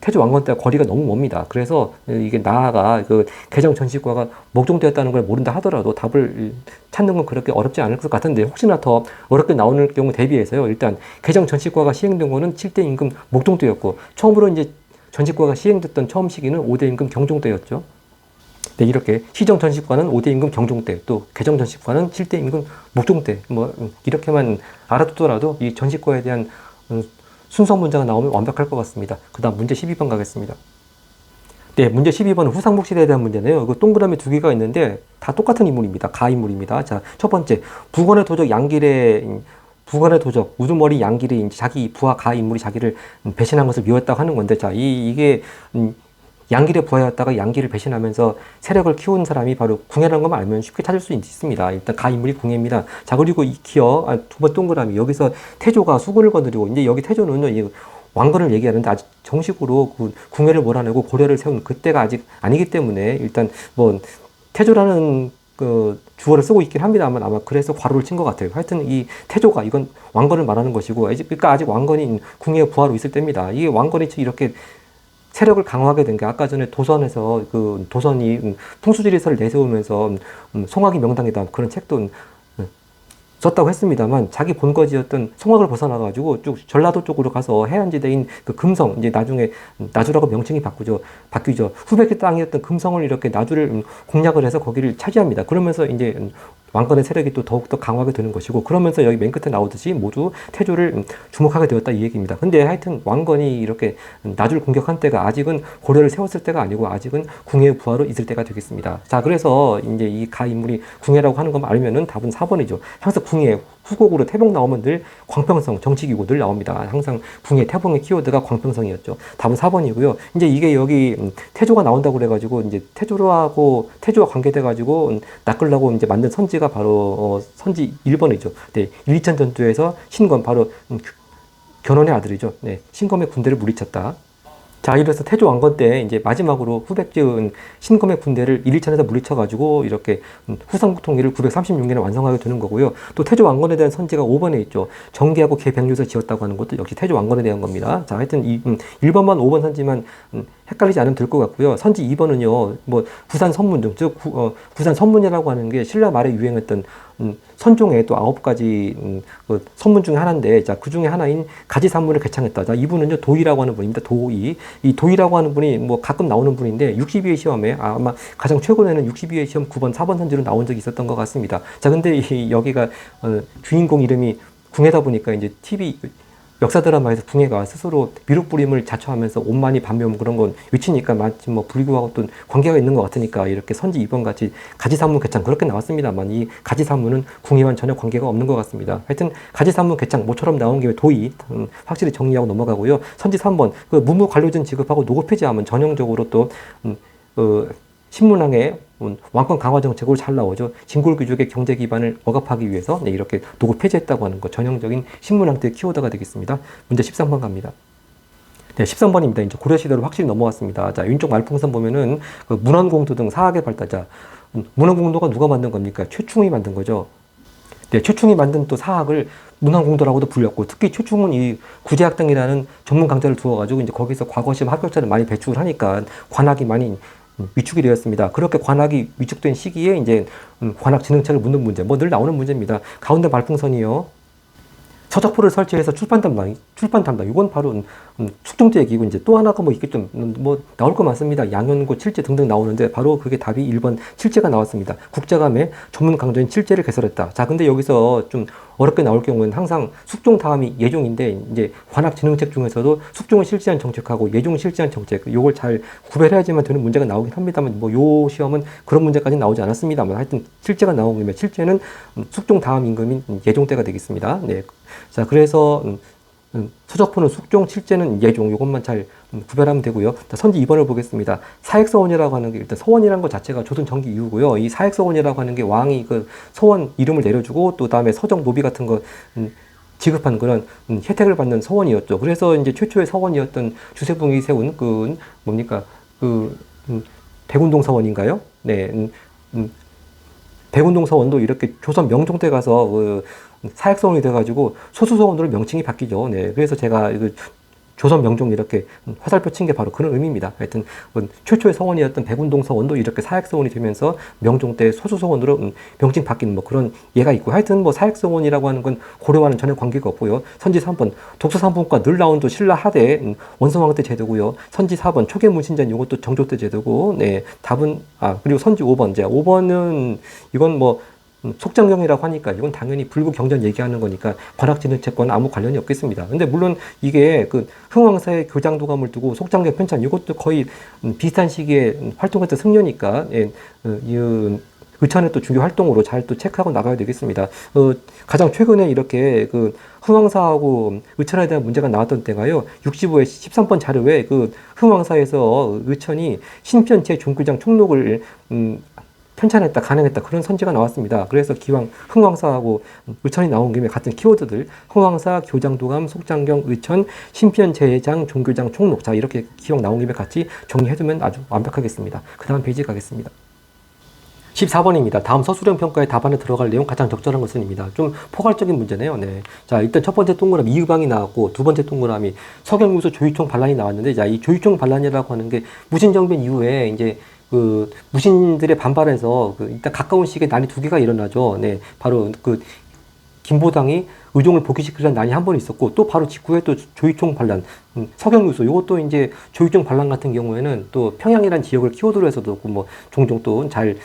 태조 왕건 때와 거리가 너무 멉니다. 그래서 이게 나아가 그 개정 전시과가 목종되었다는 걸 모른다 하더라도 답을 찾는 건 그렇게 어렵지 않을 것 같은데 혹시나 더 어렵게 나오는 경우 대비해서요. 일단 개정 전시과가 시행된 거는 7대 임금 목종때였고 처음으로 이제 전시과가 시행됐던 처음 시기는 5대 임금 경종때였죠. 네, 이렇게 시정 전시과는 5대 임금 경종때, 또 개정 전시과는 7대 임금 목종때, 뭐 이렇게만 알아두더라도 이 전시과에 대한 순서 문제가 나오면 완벽할 것 같습니다. 그 다음 문제 12번 가겠습니다. 네, 문제 12번은 후상국 시대에 대한 문제네요. 이거 동그라미 두 개가 있는데 다 똑같은 인물입니다. 가인물입니다. 자, 첫 번째 부건의 도적 우두머리 양길의 자기 부하 가 인물이 자기를 배신한 것을 미웠다고 하는 건데, 자, 이게 양길의 부하였다가 양길을 배신하면서 세력을 키운 사람이 바로 궁예라는 것만 알면 쉽게 찾을 수 있습니다. 일단 가 인물이 궁예입니다. 자, 그리고 이 두 번 동그라미, 여기서 태조가 수군을 거느리고, 이제 여기 태조는요, 이 왕건을 얘기하는데 아직 정식으로 그 궁예를 몰아내고 고려를 세운 그때가 아직 아니기 때문에 일단 뭐 태조라는 그 주어를 쓰고 있긴 합니다만 아마 그래서 괄호를 친 것 같아요. 하여튼 이 태조가 이건 왕건을 말하는 것이고, 그러니까 아직 왕건이 궁예 부하로 있을 때입니다. 이게 왕건이 이렇게 세력을 강화하게 된 게 아까 전에 도선에서 도선이 풍수지리서를 내세우면서 송악이 명당이다 그런 책도 썼다고 했습니다만 자기 본거지였던 송악을 벗어나가지고 쭉 전라도 쪽으로 가서 해안지대인 그 금성, 이제 나중에 나주라고 명칭이 바뀌죠. 후백의 땅이었던 금성을 이렇게 나주를 공략을 해서 거기를 차지합니다. 그러면서 이제 왕건의 세력이 또 더욱더 강화하게 되는 것이고, 그러면서 여기 맨 끝에 나오듯이 모두 태조를 주목하게 되었다 이 얘기입니다. 근데 하여튼 왕건이 이렇게 나주를 공격한 때가 아직은 고려를 세웠을 때가 아니고 아직은 궁예의 부하로 있을 때가 되겠습니다. 자, 그래서 이제 이 가 인물이 궁예라고 하는 것만 알면은 답은 4번이죠. 항상 궁예, 후곡으로 태봉 나오면 늘 광평성, 정치기구 늘 나옵니다. 항상 궁예, 태봉의 키워드가 광평성이었죠. 답은 4번이고요. 이제 이게 여기 태조가 나온다고 그래가지고 이제 태조와 관계돼가지고 낚으려고 이제 만든 선지가 바로 선지 1번이죠. 네, 1~2천 전투에서 신검, 바로 견훤의 아들이죠. 네, 신검의 군대를 물리쳤다. 자, 이래서 태조 왕건 때 이제 마지막으로 후백제은 신검의 군대를 1일전에서 물리쳐가지고 이렇게 후삼국 통일을 936년에 완성하게 되는 거고요. 또 태조 왕건에 대한 선지가 5번에 있죠. 정계하고 개백률에서 지었다고 하는 것도 역시 태조 왕건에 대한 겁니다. 자, 하여튼 1번만 5번 선지만 헷갈리지 않으면 될 것 같고요. 선지 2번은요, 뭐 부산 선문중, 즉 부산 선문이라고 하는 게 신라 말에 유행했던 선종의 또 9가지 그 선문 중에 하나인데, 자, 그 중에 하나인 가지산문을 개창했다. 자, 이분은요 도의라고 하는 분입니다. 도의. 이 도의라고 하는 분이 뭐 가끔 나오는 분인데 62회 시험에 아마 가장 최근에는 62회 시험 9번, 4번 선지로 나온 적이 있었던 것 같습니다. 자, 근데 여기가 주인공 이름이 궁예다 보니까 이제 TV 역사 드라마에서 궁예가 스스로 미륵부림을 자처하면서 온만이 반면 그런 건 위치니까 마치 뭐 불교하고 또 관계가 있는 것 같으니까 이렇게 선지 2번 같이 가지산문 개창 그렇게 나왔습니다만 이 가지산문은 궁예와는 전혀 관계가 없는 것 같습니다. 하여튼 가지산문 개창 모처럼 나온 김에 도의 확실히 정리하고 넘어가고요. 선지 3번 그 무무관료진 지급하고 노고 폐지하면 전형적으로 또 신문왕의 왕권 강화 정책으로 잘 나오죠. 진골 귀족의 경제 기반을 억압하기 위해서 이렇게 노고 폐지했다고 하는 것 전형적인 신문왕 때 키워드가 되겠습니다. 문제 13번 갑니다. 네, 13번입니다. 이제 고려시대로 확실히 넘어왔습니다. 자, 왼쪽 말풍선 보면은 그 문헌공도 등 사학의 발달자. 문헌공도가 누가 만든 겁니까? 최충이 만든 거죠. 네, 최충이 만든 또 사학을 문헌공도라고도 불렸고, 특히 최충은 이 구제학당이라는 전문 강좌를 두어가지고 이제 거기서 과거시험 합격자를 많이 배출을 하니까 관학이 많이 위축이 되었습니다. 그렇게 관학이 위축된 시기에 이제 관학 진흥책을 묻는 문제, 뭐 늘 나오는 문제입니다. 가운데 말풍선이요. 서적포를 설치해서 출판 담당. 이건 바로 숙종제 얘기고, 이제 또 하나가 뭐 이게 좀 뭐 나올 거 많습니다. 양현고, 칠제 등등 나오는데 바로 그게 답이 1번 칠제가 나왔습니다. 국자감에 전문 강좌인 칠제를 개설했다. 자, 근데 여기서 좀 어렵게 나올 경우는 항상 숙종 다음이 예종인데, 이제 관학 진흥책 중에서도 숙종을 실시한 정책하고 예종을 실시한 정책, 요걸 잘 구별해야지만 되는 문제가 나오긴 합니다만, 뭐 요 시험은 그런 문제까지 나오지 않았습니다만, 하여튼 칠제가 나온 김에 칠제는 숙종 다음 임금인 예종 때가 되겠습니다. 네. 자, 그래서 서적포는 숙종, 칠제는 예종, 이것만 잘 구별하면 되고요. 자, 선지 2번을 보겠습니다. 사액서원이라고 하는 게 일단 서원이라는 것 자체가 조선 전기 이후고요. 이 사액서원이라고 하는 게 왕이 그 서원 이름을 내려주고 또 다음에 서적 노비 같은 거 지급하는 그런 혜택을 받는 서원이었죠. 그래서 이제 최초의 서원이었던 주세붕이 세운 그 뭡니까 그 백운동 서원인가요? 네. 백운동 서원도 이렇게 조선 명종 때 가서 그 사액서원이 돼가지고 소수서원으로 명칭이 바뀌죠. 네, 그래서 제가 조선 명종 이렇게 화살표 친 게 바로 그런 의미입니다. 하여튼 최초의 서원이었던 백운동 서원도 이렇게 사액서원이 되면서 명종 때 소수서원으로 명칭 바뀌는 뭐 그런 예가 있고, 하여튼 뭐 사액서원이라고 하는 건 고려와는 전혀 관계가 없고요. 선지 3번 독서 3분과 늘 나온 또 신라 하대 원성왕 때 제도고요. 선지 4번 초계문신전 이것도 정조 때 제도고, 네, 답은 그리고 선지 5번 5번은 이건 뭐 속장경이라고 하니까 이건 당연히 불구 경전 얘기하는 거니까 관학진흥책과는 아무 관련이 없겠습니다. 근데 물론 이게 그 흥왕사의 교장도감을 두고 속장경 편찬 이것도 거의 비슷한 시기에 활동했던 승려니까 의천의 또 중요 활동으로 잘 또 체크하고 나가야 되겠습니다. 가장 최근에 이렇게 그 흥왕사하고 의천에 대한 문제가 나왔던 때가요. 65회 13번 자료에 그 흥왕사에서 의천이 신편제 종교장 총록을 편찬했다, 가능했다 그런 선지가 나왔습니다. 그래서 기왕 흥왕사하고 의천이 나온 김에 같은 키워드들 흥왕사, 교장도감, 속장경, 의천, 신편, 제장, 종교장, 총록 자 이렇게 기왕 나온 김에 같이 정리해두면 아주 완벽하겠습니다. 그 다음 페이지 가겠습니다. 14번입니다. 다음 서술형 평가의 답안에 들어갈 내용 가장 적절한 것은입니다. 좀 포괄적인 문제네요. 네. 자, 일단 첫 번째 동그라미 이의방이 나왔고, 두 번째 동그라미 서경무소 조유총 반란이 나왔는데, 자, 이 조유총 반란이라고 하는 게 무신정변 이후에 이제 그 무신들의 반발에서 일단 가까운 시기에 난이 두 개가 일어나죠. 네, 바로 그 김보당이 의종을 복귀시키려는 난이 한 번 있었고, 또 바로 직후에 또 조유총 반란, 서경유소 이것도 이제 조유총 반란 같은 경우에는 또 평양이라는 지역을 키워드로 해서도 뭐 종종 또 잘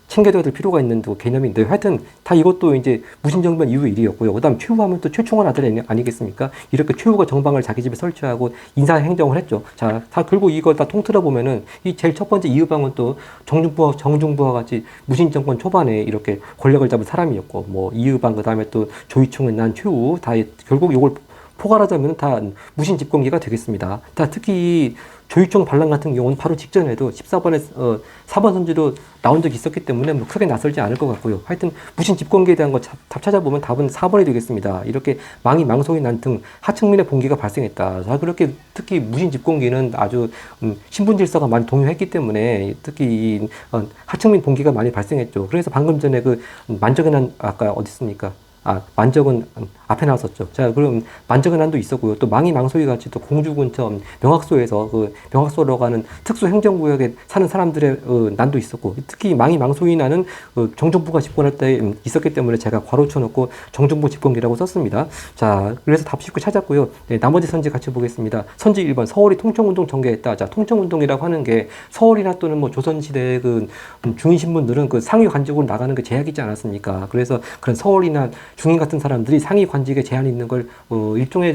챙겨둬야 될 필요가 있는 또 개념인데, 하여튼 다 이것도 이제 무신정변 이후 일이었고요. 그 다음 최후하면 또 최충원 아들 아니겠습니까? 이렇게 최후가 정방을 자기 집에 설치하고 인사행정을 했죠. 자, 다 결국 이걸 다 통틀어 보면은 이 제일 첫 번째 이의방은 또 정중부와 같이 무신정권 초반에 이렇게 권력을 잡은 사람이었고, 뭐 이의방 그 다음에 또 조이총을 난 최후 다 결국 이걸 포괄하자면 다 무신 집권기가 되겠습니다. 다 특히 조익종 반란 같은 경우는 바로 직전에도 14번에 4번 선지로 나온 적이 있었기 때문에 뭐 크게 낯설지 않을 것 같고요. 하여튼 무신 집권기에 대한 거 답 찾아보면 답은 4번이 되겠습니다. 이렇게 망이 망소히 난 등 하층민의 봉기가 발생했다. 자, 그렇게 특히 무신 집권기는 아주 신분 질서가 많이 동요했기 때문에 특히 이 하층민 봉기가 많이 발생했죠. 그래서 방금 전에 그 만적의 난 아까 어디 있습니까? 만적은 앞에 나왔었죠. 자, 그럼 만적의 난도 있었고요. 또 망이 망소희 같이 또 공주 근처 명학소에서 그 명학소로 가는 특수 행정구역에 사는 사람들의 난도 있었고, 특히 망이 망소희 난은 정정부가 집권할 때 있었기 때문에 제가 괄호 쳐놓고 정정부 집권기라고 썼습니다. 자, 그래서 답 쉽게 찾았고요. 네, 나머지 선지 같이 보겠습니다. 선지 1번 서울이 통청운동 전개했다. 자, 통청운동이라고 하는 게 서울이나 또는 뭐 조선시대 그 중인 신분들은 그 상위 관직으로 나가는 게 제약이 있지 않았습니까? 그래서 그런 서울이나 중인 같은 사람들이 상위 관직에 제한이 있는 걸 일종의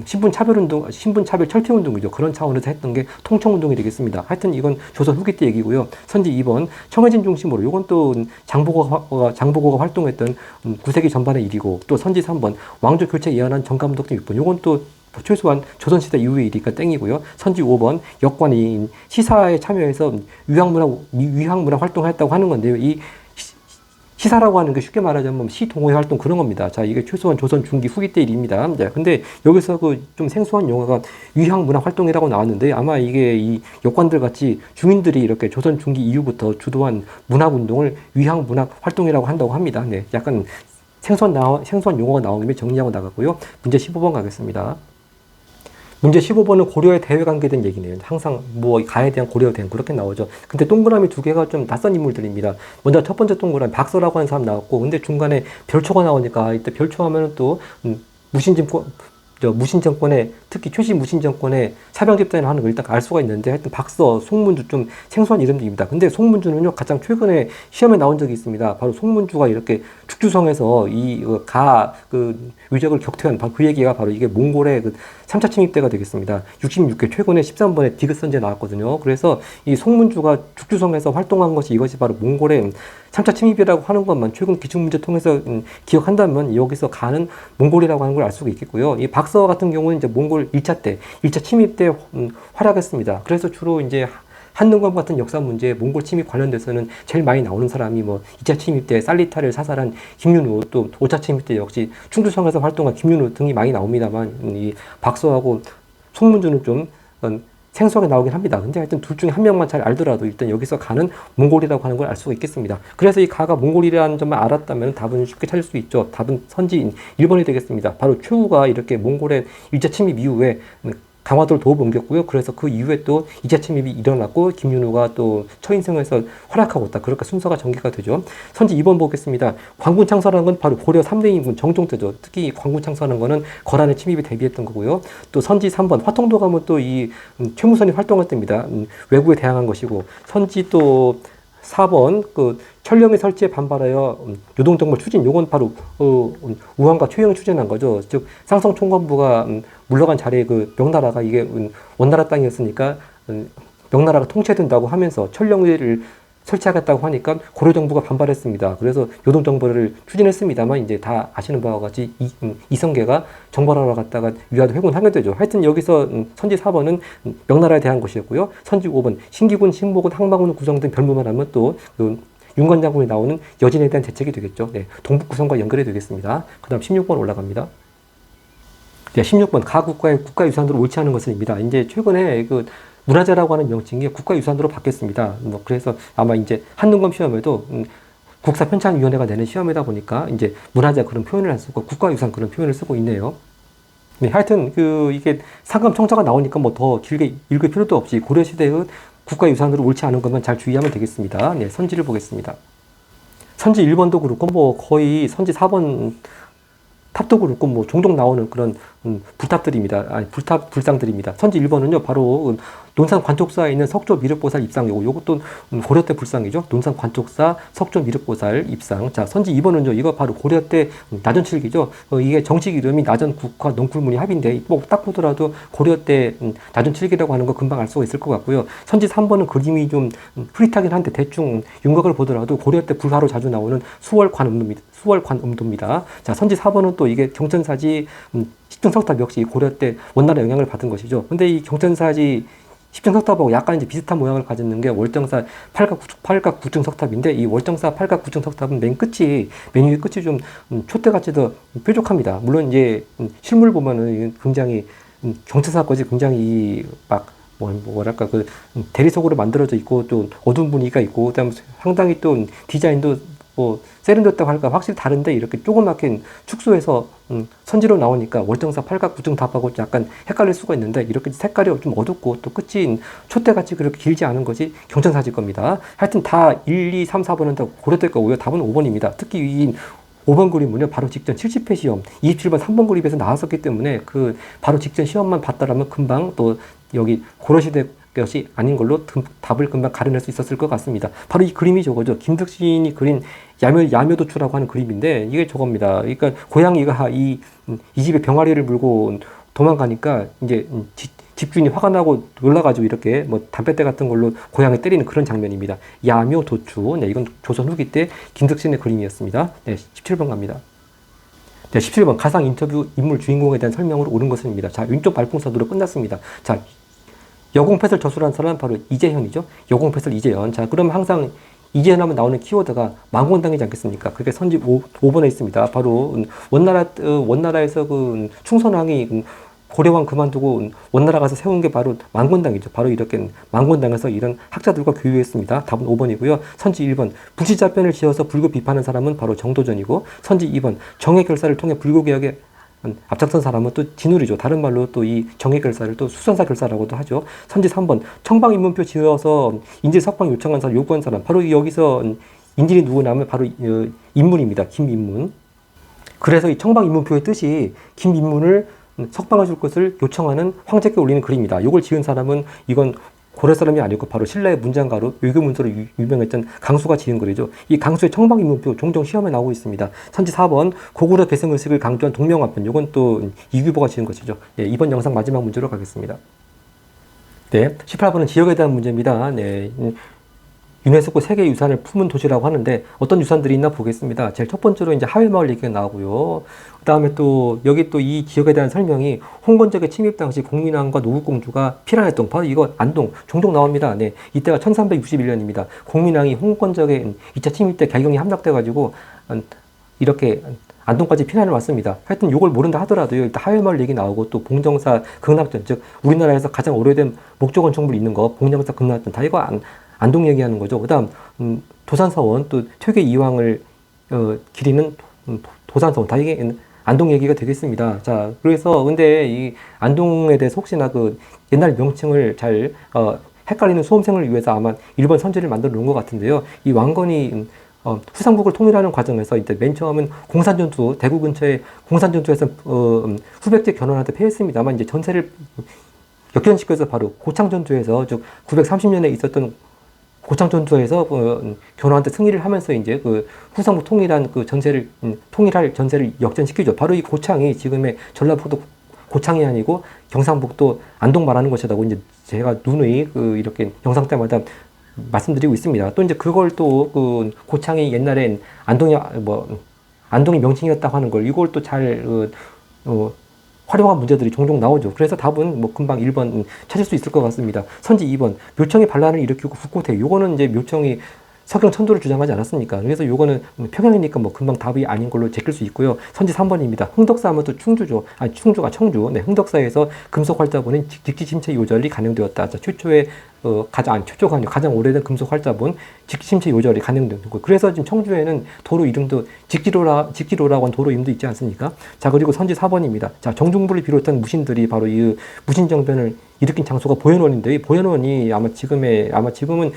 신분차별운동, 신분차별 철퇴운동이죠. 그런 차원에서 했던 게 통청운동이 되겠습니다. 하여튼 이건 조선 후기 때 얘기고요. 선지 2번 청해진 중심으로, 이건 또 장보고가 활동했던 9세기 전반의 일이고, 또 선지 3번 왕조 교체 예언한 정감독 6번, 이건 또 최소한 조선시대 이후의 일이니까 땡이고요. 선지 5번 역관이 시사에 참여해서 위항문화 활동을 했다고 하는 건데요. 이 시사라고 하는 게 쉽게 말하자면 시동호회 활동 그런 겁니다. 자, 이게 최소한 조선 중기 후기 때 일입니다. 자, 근데 여기서 그 좀 생소한 용어가 위항문화 활동이라고 나왔는데, 아마 이게 이 역관들 같이 중인들이 이렇게 조선 중기 이후부터 주도한 문학운동을 위항문화 활동이라고 한다고 합니다. 네, 약간 생소한 용어가 나온 김에 정리하고 나갔고요. 문제 15번 가겠습니다. 문제 15번은 고려의 대외 관계된 얘기네요. 항상 뭐 가에 대한 고려에 대한 그렇게 나오죠. 근데 동그라미 두 개가 좀 낯선 인물들입니다. 먼저 첫 번째 동그라미 박서라고 하는 사람 나왔고, 근데 중간에 별초가 나오니까 이때 별초 하면은 또 무신정권의, 특히 최씨 무신정권의 사병 집단을 하는 걸 일단 알 수가 있는데, 하여튼 박서, 송문주 좀 생소한 이름들입니다. 근데 송문주는요, 가장 최근에 시험에 나온 적이 있습니다. 바로 송문주가 이렇게 축주성에서 위적을 격퇴한 바로 그 얘기가 바로 이게 몽골의 그 3차 침입 때가 되겠습니다. 66회 최근에 13번에 디귿 선지에 나왔거든요. 그래서 이 송문주가 축주성에서 활동한 것이 이것이 바로 몽골의 3차 침입이라고 하는 것만 최근 기출문제 통해서 기억한다면 여기서 가는 몽골이라고 하는 걸 알 수가 있겠고요. 이 박서 같은 경우는 이제 몽골 1차 침입 때 활약했습니다. 그래서 주로 이제 한능검 같은 역사 문제, 몽골 침입 관련돼서는 제일 많이 나오는 사람이 뭐 2차 침입 때 살리타를 사살한 김윤우, 또 5차 침입 때 역시 충주성에서 활동한 김윤우 등이 많이 나옵니다만, 이 박서하고 송문주는 좀 생소하게 나오긴 합니다. 근데 하여튼 둘 중에 한 명만 잘 알더라도 일단 여기서 가는 몽골이라고 하는 걸 알 수가 있겠습니다. 그래서 이 가가 몽골이라는 점만 알았다면 답은 쉽게 찾을 수 있죠. 답은 선지 1번이 되겠습니다. 바로 최후가 이렇게 몽골의 1차 침입 이후에 강화도를 도읍 옮겼고요. 그래서 그 이후에 또 2차 침입이 일어났고, 김윤우가 또 처인성에서 활약하고 있다. 그렇게 순서가 전개가 되죠. 선지 2번 보겠습니다. 광군 창설하는 건 바로 고려 3대 인군 정종 때죠. 특히 광군 창설하는 거는 거란의 침입에 대비했던 거고요. 또 선지 3번 화통도 가면 또 이 최무선이 활동할 때입니다. 외구에 대항한 것이고, 선지 또 4번 그 천령의 설치에 반발하여 요동정벌 추진, 요건 바로 우왕과 최영이 추진한 거죠. 즉 상성 총관부가 물러간 자리에 그 명나라가 이게 원나라 땅이었으니까 명나라가 통치된다고 하면서 천령을 설치하겠다고 하니까 고려 정부가 반발했습니다. 그래서 요동정벌을 추진했습니다만, 이제 다 아시는 바와 같이 이성계가 정벌하러 갔다가 위화도 회군하게 되죠. 하여튼 여기서 선지 4번은 명나라에 대한 것이었고요. 선지 5번 신기군, 신모군, 항마군 구성된 별무만 하면 또 윤건 장군이 나오는 여진에 대한 대책이 되겠죠. 네, 동북 구성과 연결이 되겠습니다. 그 다음 16번 올라갑니다. 네, 16번 가국가의 국가유산으로 옳지 않은 것은입니다. 이제 최근에 그 문화재라고 하는 명칭이 국가유산으로 바뀌었습니다. 그래서 아마 이제 한능검 시험에도 국사편찬위원회가 내는 시험이다 보니까 이제 문화재 그런 표현을 안 쓰고 국가유산 그런 표현을 쓰고 있네요. 네, 하여튼 이게 상금 청자가 나오니까 뭐 더 길게 읽을 필요도 없이 고려시대의 국가유산으로 옳지 않은 것만 잘 주의하면 되겠습니다. 네, 선지를 보겠습니다. 선지 1번도 그렇고 뭐 거의 선지 4번 탑도 그렇고 뭐 종종 나오는 그런 불탑들입니다. 불상들입니다. 선지 1번은요, 바로 논산 관촉사에 있는 석조 미륵보살 입상이고, 요것도 고려 때 불상이죠. 논산 관촉사 석조 미륵보살 입상. 자, 선지 2번은요, 이거 바로 고려 때 나전칠기죠. 이게 정식 이름이 나전 국화 농쿨문이 합인데, 뭐 딱 보더라도 고려 때 나전칠기라고 하는 거 금방 알 수가 있을 것 같고요. 선지 3번은 그림이 좀 흐릿하긴 한데 대충 윤곽을 보더라도 고려 때 불화로 자주 나오는 수월관음입니다. 수월 관음도입니다. 자, 선지 4번은 또 이게 경천사지 10등석탑 역시 고려 때 원나라 영향을 받은 것이죠. 근데 이 경천사지 10등석탑하고 약간 이제 비슷한 모양을 가졌는 게 월정사 팔각 9등 석탑인데, 이 월정사 팔각 9등 석탑은 맨 위에 끝이 좀 촛대같이 더 뾰족합니다. 물론 이제 실물 보면은 굉장히 경천사 것이 굉장히 막 뭐랄까 그 대리석으로 만들어져 있고 또 어두운 분위기가 있고, 그다음에 상당히 또 디자인도 뭐 세련됐다고 할까 확실히 다른데, 이렇게 조그맣게 축소해서 선지로 나오니까 월정사 팔각 9등 답하고 약간 헷갈릴 수가 있는데, 이렇게 색깔이 좀 어둡고 또 끝이 촛대같이 그렇게 길지 않은 것이 경천사지 겁니다. 하여튼 다 1, 2, 3, 4번은 다 고려될 거고요. 답은 5번입니다. 특히 이 5번 그림은요, 바로 직전 70회 시험 27번 3번 그림에서 나왔었기 때문에 그 바로 직전 시험만 봤다라면 금방 또 여기 고려시대 것이 아닌 걸로 답을 금방 가려낼 수 있었을 것 같습니다. 바로 이 그림이 저거죠. 김득신이 그린 야묘도추라고 하는 그림인데, 이게 저겁니다. 그러니까 고양이가 이 집에 병아리를 물고 도망가니까 이제 집주인이 화가 나고 놀라가지고 이렇게 뭐 담뱃대 같은 걸로 고양이 때리는 그런 장면입니다. 야묘도추. 네, 이건 조선 후기 때 김득신의 그림이었습니다. 네, 17번 갑니다. 네, 17번 가상 인터뷰 인물 주인공에 대한 설명으로 옳은 것입니다. 자, 왼쪽 발풍선으로 끝났습니다. 자, 여공패설 저술한 사람은 바로 이재현이죠. 여공패설 이재현. 자, 그럼 항상 이재현 하면 나오는 키워드가 망원당이지 않겠습니까? 그게 선지 5번에 있습니다. 바로 원나라에서 그 충선왕이 고려왕 그만두고 원나라 가서 세운 게 바로 망원당이죠. 바로 이렇게 망원당에서 이런 학자들과 교류했습니다. 답은 5번이고요. 선지 1번 불시자편을 지어서 불교 비판한 사람은 바로 정도전이고, 선지 2번 정예결사를 통해 불교개혁에 앞장선 사람은 또 진울이죠. 다른 말로 또 이 정예결사를 또 수선사 결사라고도 하죠. 선지 3번 청방인문표 지어서 인질 석방 요청한 사람, 요구한 사람, 바로 여기서 인질이 누구냐면 바로 인문입니다. 김인문. 그래서 이 청방인문표의 뜻이 김인문을 석방해 줄 것을 요청하는 황제께 올리는 글입니다. 이걸 지은 사람은 이건 고려 사람이 아니고 바로 신라의 문장가로 외교문서로 유명했던 강수가 지은 글이죠. 이 강수의 청방인문표 종종 시험에 나오고 있습니다. 선지 4번 고구려 개성의식을 강조한 동명화편, 이건 또 이규보가 지은 것이죠. 네, 이번 영상 마지막 문제로 가겠습니다. 네, 18번은 지역에 대한 문제입니다. 네, 유네스코 세계유산을 품은 도시라고 하는데 어떤 유산들이 있나 보겠습니다. 제일 첫 번째로 이제 하회마을 얘기가 나오고요. 그 다음에 또 여기 또 이 지역에 대한 설명이 홍건적의 침입 당시 공민왕과 노국공주가 피란했던, 바로 이거 안동 종종 나옵니다. 네, 이때가 1361년입니다. 공민왕이 홍건적의 2차 침입 때 개경이 함락돼가지고 이렇게 안동까지 피난을 왔습니다. 하여튼 이걸 모른다 하더라도요, 일단 하회마을 얘기 나오고 또 봉정사 극락전, 즉 우리나라에서 가장 오래된 목조 건축물 있는 거 봉정사 극락전, 다 이거 안동 얘기하는 거죠. 그 다음 도산서원, 또 퇴계 이황을 기리는 도산서원, 다 이게 안동 얘기가 되겠습니다. 자, 그래서 근데 이 안동에 대해서 혹시나 그 옛날 명칭을 잘 헷갈리는 수험생을 위해서 아마 1번 선지를 만들어 놓은 것 같은데요. 이 왕건이 후삼국을 통일하는 과정에서 이제 맨 처음은 공산전투, 대구 근처에 공산전투에서 후백제 견훤한테 패했습니다만, 이제 전세를 역전시켜서 바로 고창전투에서, 즉 930년에 있었던 고창전투에서 견훤한테 승리를 하면서 이제 그 후삼국 통일한 그 전세를 통일할 전세를 역전시키죠. 바로 이 고창이 지금의 전라북도 고창이 아니고 경상북도 안동 말하는 것이라고 이제 제가 누누이 이렇게 영상 때마다 말씀드리고 있습니다. 또 이제 그걸 또 그 고창이 옛날엔 안동이 명칭이었다고 하는 걸, 이걸 또 잘 활용한 문제들이 종종 나오죠. 그래서 답은 뭐 금방 1번 찾을 수 있을 것 같습니다. 선지 2번 묘청이 반란을 일으키고 국고태, 요거는 이제 묘청이 서경 천도를 주장하지 않았습니까? 그래서 요거는 평양이니까 뭐 금방 답이 아닌 걸로 제낄 수 있고요. 선지 3번입니다. 흥덕사 하면 또 충주죠. 아니, 충주가 청주. 네, 흥덕사에서 금속 활자본인 직지 침체 요절이 간행되었다. 자, 최초의 최초가 아니고 가장 오래된 금속 활자본 직지 침체 요절이 간행된 거. 그래서 지금 청주에는 도로 이름도 직지로라고 한 도로 이름도 있지 않습니까? 자, 그리고 선지 4번입니다. 자, 정중부를 비롯한 무신들이 바로 이 무신정변을 일으킨 장소가 보현원인데, 이 보현원이 아마 지금은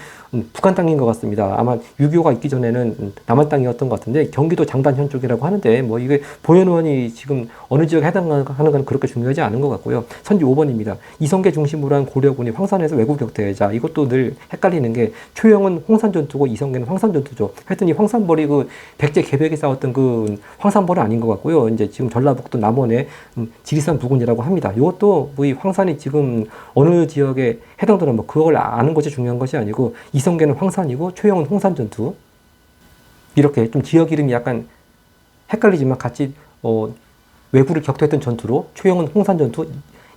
북한 땅인 것 같습니다. 아마 6.25가 있기 전에는 남한 땅이었던 것 같은데, 경기도 장단현 쪽이라고 하는데, 뭐 이게 보현원이 지금 어느 지역에 해당하는 건 그렇게 중요하지 않은 것 같고요. 선지 5번입니다. 이성계 중심으로 한 고려군이 황산에서 왜구 격퇴. 자, 이것도 늘 헷갈리는 게 초영은 홍산전투고 이성계는 황산전투죠. 하여튼 이 황산벌이 그 백제 개백이 싸웠던 그 황산벌은 아닌 것 같고요. 이제 지금 전라북도 남원의 지리산 부근이라고 합니다. 이것도 뭐 이 황산이 지금 어느 지역에 해당되는 뭐 그걸 아는 것이 중요한 것이 아니고, 이성계는 황산이고 초영은 홍산전투, 이렇게 좀 지역 이름이 약간 헷갈리지만 같이 왜구를 격투했던 전투로 초영은 홍산 전투,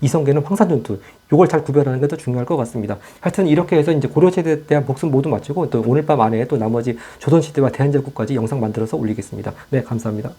이성계는 황산 전투, 요걸 잘 구별하는 게 더 중요할 것 같습니다. 하여튼 이렇게 해서 이제 고려시대에 대한 복습 모두 마치고 또 오늘 밤 안에 또 나머지 조선시대와 대한제국까지 영상 만들어서 올리겠습니다. 네, 감사합니다.